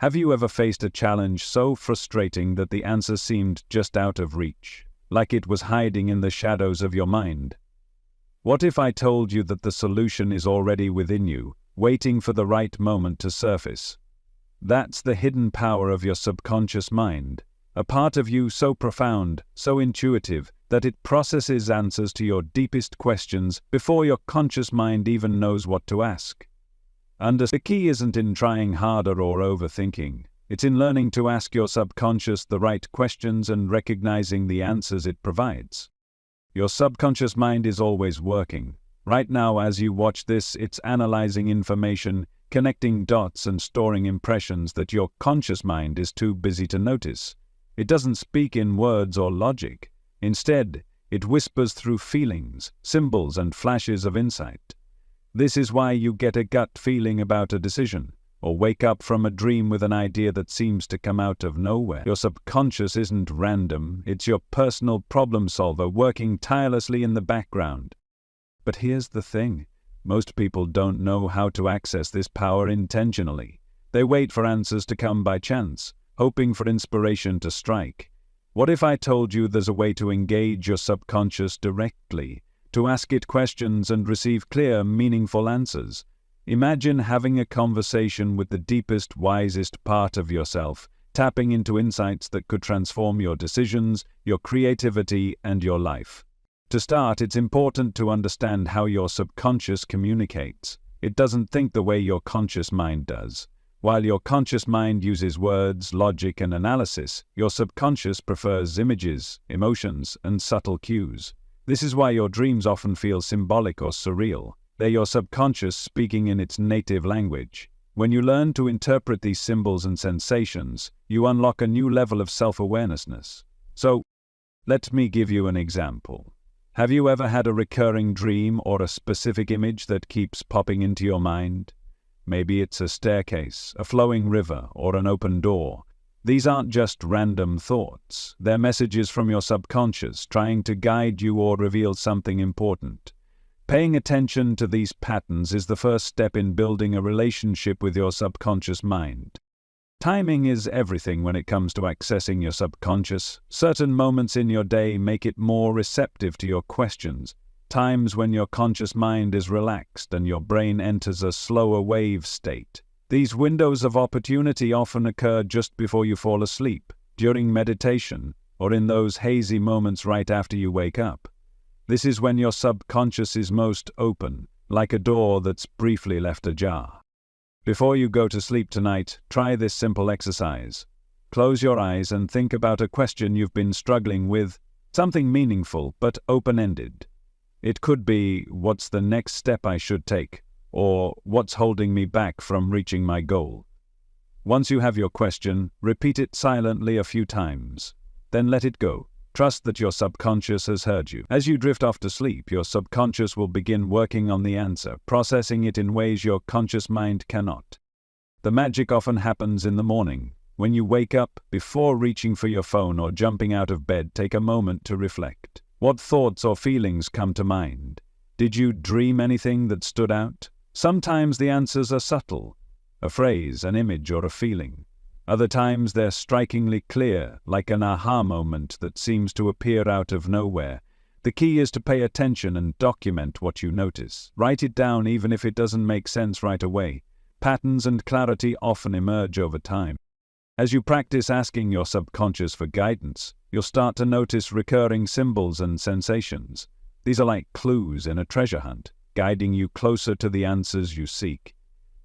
Have you ever faced a challenge so frustrating that the answer seemed just out of reach, like it was hiding in the shadows of your mind? What if I told you that the solution is already within you, waiting for the right moment to surface? That's the hidden power of your subconscious mind, a part of you so profound, so intuitive, that it processes answers to your deepest questions before your conscious mind even knows what to ask. The key isn't in trying harder or overthinking. It's in learning to ask your subconscious the right questions and recognizing the answers it provides. Your subconscious mind is always working. Right now, as you watch this, it's analyzing information, connecting dots and storing impressions that your conscious mind is too busy to notice. It doesn't speak in words or logic. Instead, it whispers through feelings, symbols, and flashes of insight. This is why you get a gut feeling about a decision, or wake up from a dream with an idea that seems to come out of nowhere. Your subconscious isn't random, it's your personal problem solver working tirelessly in the background. But here's the thing, most people don't know how to access this power intentionally. They wait for answers to come by chance, hoping for inspiration to strike. What if I told you there's a way to engage your subconscious directly, to ask it questions and receive clear, meaningful answers? Imagine having a conversation with the deepest, wisest part of yourself, tapping into insights that could transform your decisions, your creativity, and your life. To start, it's important to understand how your subconscious communicates. It doesn't think the way your conscious mind does. While your conscious mind uses words, logic, and analysis, your subconscious prefers images, emotions, and subtle cues. This is why your dreams often feel symbolic or surreal. They're your subconscious speaking in its native language. When you learn to interpret these symbols and sensations, you unlock a new level of self-awareness. So, let me give you an example. Have you ever had a recurring dream or a specific image that keeps popping into your mind? Maybe it's a staircase, a flowing river, or an open door. These aren't just random thoughts. They're messages from your subconscious trying to guide you or reveal something important. Paying attention to these patterns is the first step in building a relationship with your subconscious mind. Timing is everything when it comes to accessing your subconscious. Certain moments in your day make it more receptive to your questions. Times when your conscious mind is relaxed and your brain enters a slower wave state. These windows of opportunity often occur just before you fall asleep, during meditation, or in those hazy moments right after you wake up. This is when your subconscious is most open, like a door that's briefly left ajar. Before you go to sleep tonight, try this simple exercise. Close your eyes and think about a question you've been struggling with, something meaningful but open-ended. It could be, what's the next step I should take? Or, what's holding me back from reaching my goal? Once you have your question, repeat it silently a few times. Then let it go. Trust that your subconscious has heard you. As you drift off to sleep, your subconscious will begin working on the answer, processing it in ways your conscious mind cannot. The magic often happens in the morning. When you wake up, before reaching for your phone or jumping out of bed, take a moment to reflect. What thoughts or feelings come to mind? Did you dream anything that stood out? Sometimes the answers are subtle, a phrase, an image, or a feeling. Other times they're strikingly clear, like an aha moment that seems to appear out of nowhere. The key is to pay attention and document what you notice. Write it down even if it doesn't make sense right away. Patterns and clarity often emerge over time. As you practice asking your subconscious for guidance, you'll start to notice recurring symbols and sensations. These are like clues in a treasure hunt, guiding you closer to the answers you seek.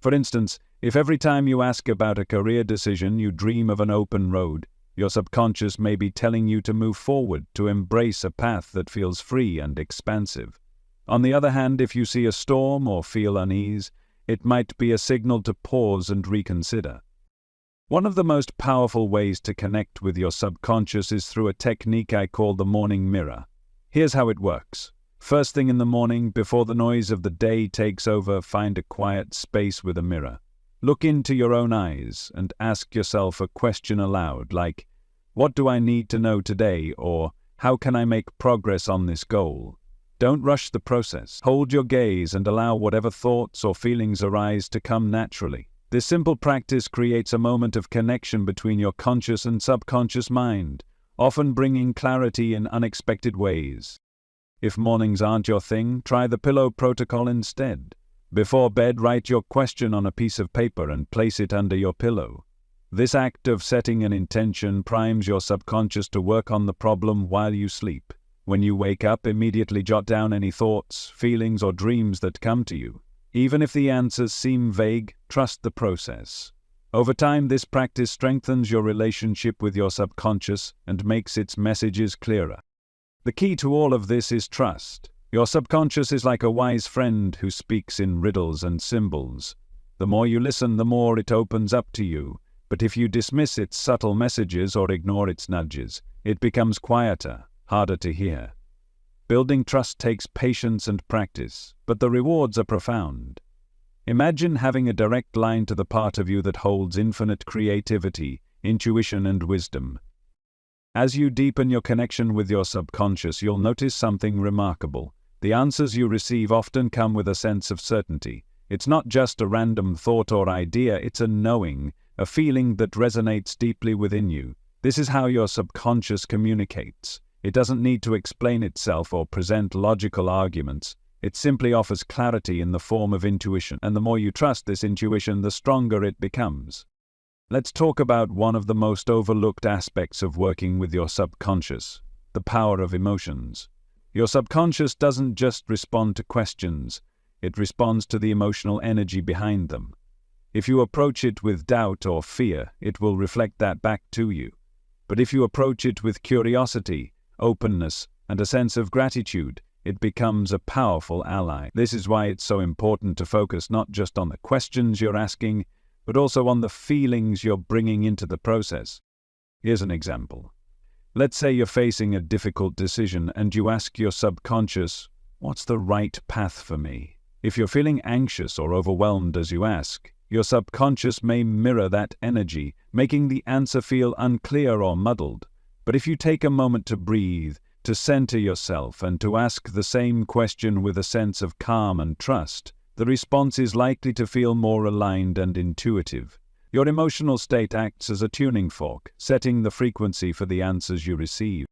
For instance, if every time you ask about a career decision you dream of an open road, your subconscious may be telling you to move forward, to embrace a path that feels free and expansive. On the other hand, if you see a storm or feel unease, it might be a signal to pause and reconsider. One of the most powerful ways to connect with your subconscious is through a technique I call the morning mirror. Here's how it works. First thing in the morning, before the noise of the day takes over, find a quiet space with a mirror. Look into your own eyes and ask yourself a question aloud like, what do I need to know today? Or, how can I make progress on this goal? Don't rush the process. Hold your gaze and allow whatever thoughts or feelings arise to come naturally. This simple practice creates a moment of connection between your conscious and subconscious mind, often bringing clarity in unexpected ways. If mornings aren't your thing, try the pillow protocol instead. Before bed, write your question on a piece of paper and place it under your pillow. This act of setting an intention primes your subconscious to work on the problem while you sleep. When you wake up, immediately jot down any thoughts, feelings, or dreams that come to you. Even if the answers seem vague, trust the process. Over time, this practice strengthens your relationship with your subconscious and makes its messages clearer. The key to all of this is trust. Your subconscious is like a wise friend who speaks in riddles and symbols. The more you listen, the more it opens up to you. But if you dismiss its subtle messages or ignore its nudges, it becomes quieter, harder to hear. Building trust takes patience and practice, but the rewards are profound. Imagine having a direct line to the part of you that holds infinite creativity, intuition, and wisdom. As you deepen your connection with your subconscious, you'll notice something remarkable. The answers you receive often come with a sense of certainty. It's not just a random thought or idea, it's a knowing, a feeling that resonates deeply within you. This is how your subconscious communicates. It doesn't need to explain itself or present logical arguments. It simply offers clarity in the form of intuition, and the more you trust this intuition, the stronger it becomes. Let's talk about one of the most overlooked aspects of working with your subconscious, the power of emotions. Your subconscious doesn't just respond to questions, it responds to the emotional energy behind them. If you approach it with doubt or fear, it will reflect that back to you. But if you approach it with curiosity, openness, and a sense of gratitude, it becomes a powerful ally. This is why it's so important to focus not just on the questions you're asking, but also on the feelings you're bringing into the process. Here's an example. Let's say you're facing a difficult decision and you ask your subconscious, "What's the right path for me?" If you're feeling anxious or overwhelmed as you ask, your subconscious may mirror that energy, making the answer feel unclear or muddled. But if you take a moment to breathe, to center yourself, and to ask the same question with a sense of calm and trust, the response is likely to feel more aligned and intuitive. Your emotional state acts as a tuning fork, setting the frequency for the answers you receive.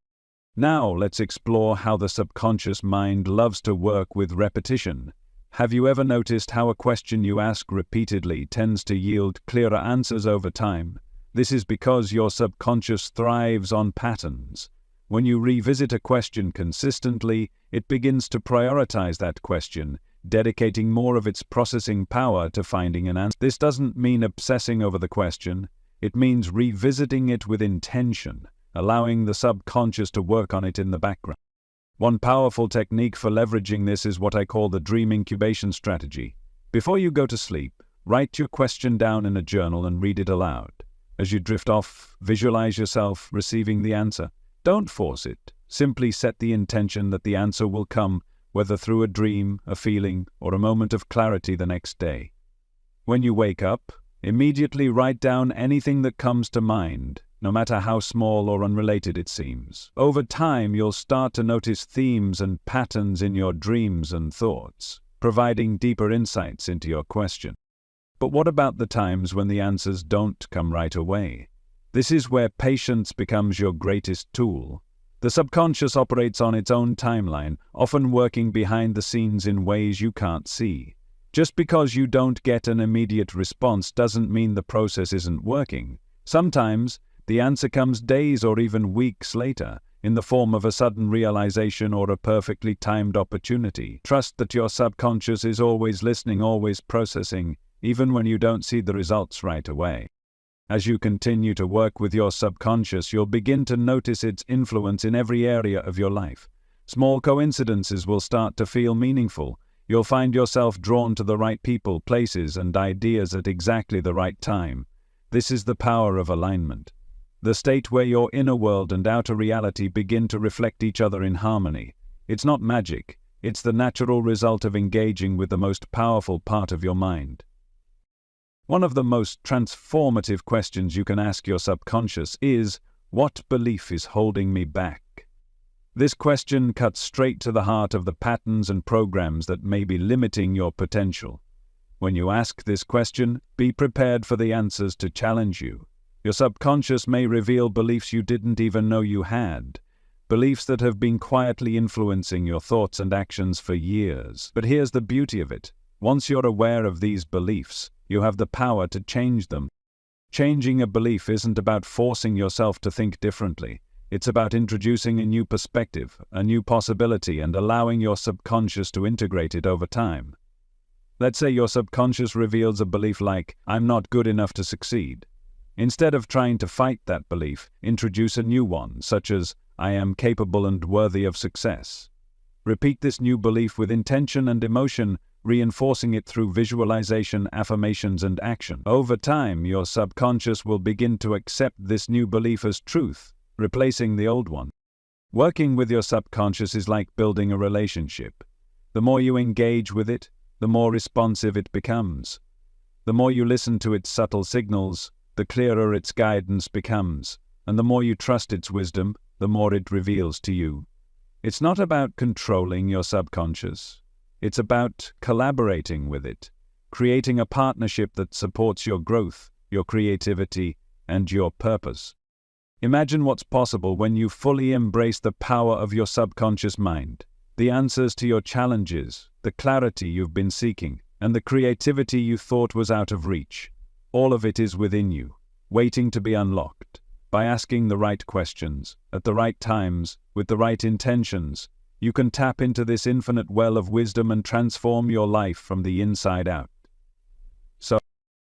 Now let's explore how the subconscious mind loves to work with repetition. Have you ever noticed how a question you ask repeatedly tends to yield clearer answers over time? This is because your subconscious thrives on patterns. When you revisit a question consistently, it begins to prioritize that question, dedicating more of its processing power to finding an answer. This doesn't mean obsessing over the question, it means revisiting it with intention, allowing the subconscious to work on it in the background. One powerful technique for leveraging this is what I call the Dream Incubation Strategy. Before you go to sleep, write your question down in a journal and read it aloud. As you drift off, visualize yourself receiving the answer. Don't force it, simply set the intention that the answer will come, whether through a dream, a feeling, or a moment of clarity the next day. When you wake up, immediately write down anything that comes to mind, no matter how small or unrelated it seems. Over time, you'll start to notice themes and patterns in your dreams and thoughts, providing deeper insights into your question. But what about the times when the answers don't come right away? This is where patience becomes your greatest tool. The subconscious operates on its own timeline, often working behind the scenes in ways you can't see. Just because you don't get an immediate response doesn't mean the process isn't working. Sometimes, the answer comes days or even weeks later, in the form of a sudden realization or a perfectly timed opportunity. Trust that your subconscious is always listening, always processing, even when you don't see the results right away. As you continue to work with your subconscious, you'll begin to notice its influence in every area of your life. Small coincidences will start to feel meaningful. You'll find yourself drawn to the right people, places, and ideas at exactly the right time. This is the power of alignment. The state where your inner world and outer reality begin to reflect each other in harmony. It's not magic, it's the natural result of engaging with the most powerful part of your mind. One of the most transformative questions you can ask your subconscious is, what belief is holding me back? This question cuts straight to the heart of the patterns and programs that may be limiting your potential. When you ask this question, be prepared for the answers to challenge you. Your subconscious may reveal beliefs you didn't even know you had, beliefs that have been quietly influencing your thoughts and actions for years. But here's the beauty of it. Once you're aware of these beliefs, you have the power to change them. Changing a belief isn't about forcing yourself to think differently. It's about introducing a new perspective, a new possibility, and allowing your subconscious to integrate it over time. Let's say your subconscious reveals a belief like, "I'm not good enough to succeed." Instead of trying to fight that belief, introduce a new one, such as, "I am capable and worthy of success." Repeat this new belief with intention and emotion, reinforcing it through visualization, affirmations, and action. Over time, your subconscious will begin to accept this new belief as truth, replacing the old one. Working with your subconscious is like building a relationship. The more you engage with it, the more responsive it becomes. The more you listen to its subtle signals, the clearer its guidance becomes, and the more you trust its wisdom, the more it reveals to you. It's not about controlling your subconscious. It's about collaborating with it, creating a partnership that supports your growth, your creativity, and your purpose. Imagine what's possible when you fully embrace the power of your subconscious mind, the answers to your challenges, the clarity you've been seeking, and the creativity you thought was out of reach. All of it is within you, waiting to be unlocked. By asking the right questions, at the right times, with the right intentions, you can tap into this infinite well of wisdom and transform your life from the inside out. So,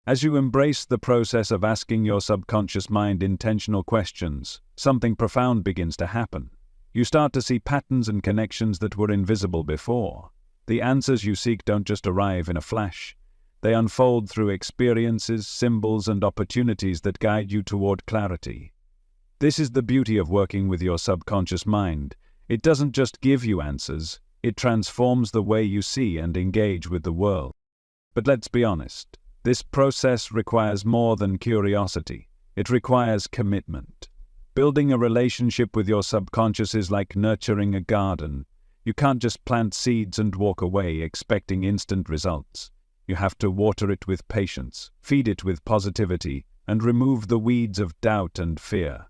as you embrace the process of asking your subconscious mind intentional questions, something profound begins to happen. You start to see patterns and connections that were invisible before. The answers you seek don't just arrive in a flash. They unfold through experiences, symbols, and opportunities that guide you toward clarity. This is the beauty of working with your subconscious mind. It doesn't just give you answers, it transforms the way you see and engage with the world. But let's be honest, this process requires more than curiosity. It requires commitment. Building a relationship with your subconscious is like nurturing a garden. You can't just plant seeds and walk away expecting instant results. You have to water it with patience, feed it with positivity, and remove the weeds of doubt and fear.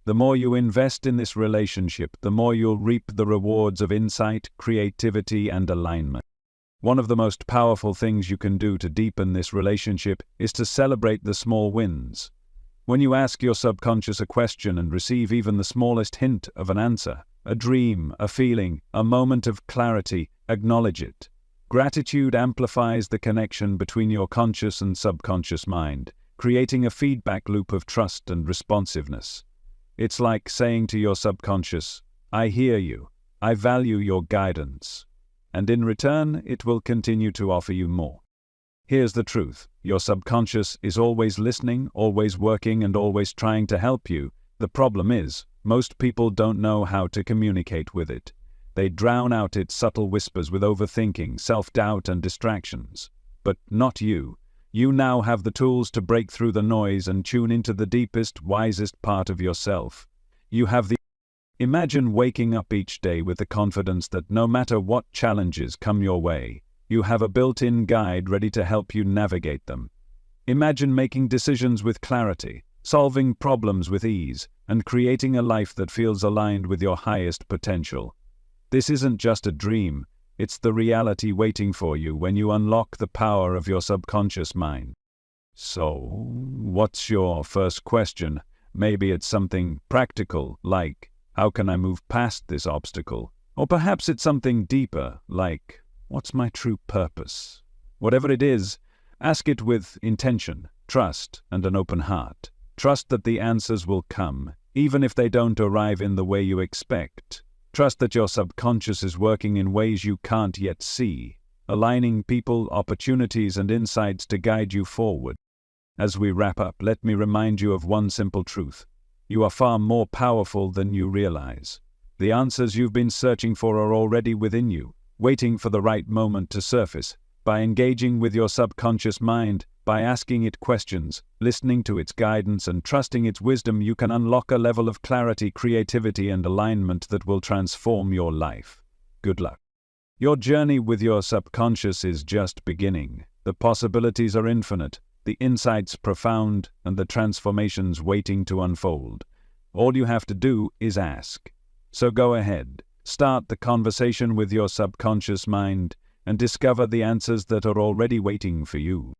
The more you invest in this relationship, the more you'll reap the rewards of insight, creativity, and alignment. One of the most powerful things you can do to deepen this relationship is to celebrate the small wins. When you ask your subconscious a question and receive even the smallest hint of an answer, a dream, a feeling, a moment of clarity, acknowledge it. Gratitude amplifies the connection between your conscious and subconscious mind, creating a feedback loop of trust and responsiveness. It's like saying to your subconscious, "I hear you, I value your guidance," and in return, it will continue to offer you more. Here's the truth. Your subconscious is always listening, always working, and always trying to help you. The problem is, most people don't know how to communicate with it. They drown out its subtle whispers with overthinking, self-doubt, and distractions. But not you. You now have the tools to break through the noise and tune into the deepest, wisest part of yourself. Imagine waking up each day with the confidence that no matter what challenges come your way, you have a built-in guide ready to help you navigate them. Imagine making decisions with clarity, solving problems with ease, and creating a life that feels aligned with your highest potential. This isn't just a dream. It's the reality waiting for you when you unlock the power of your subconscious mind. So, what's your first question? Maybe it's something practical, like, how can I move past this obstacle? Or perhaps it's something deeper, like, what's my true purpose? Whatever it is, ask it with intention, trust, and an open heart. Trust that the answers will come, even if they don't arrive in the way you expect. Trust that your subconscious is working in ways you can't yet see, aligning people, opportunities, and insights to guide you forward. As we wrap up, let me remind you of one simple truth. You are far more powerful than you realize. The answers you've been searching for are already within you, waiting for the right moment to surface. By engaging with your subconscious mind, by asking it questions, listening to its guidance, and trusting its wisdom, you can unlock a level of clarity, creativity, and alignment that will transform your life. Good luck. Your journey with your subconscious is just beginning. The possibilities are infinite, the insights profound, and the transformations waiting to unfold. All you have to do is ask. So go ahead, start the conversation with your subconscious mind, and discover the answers that are already waiting for you.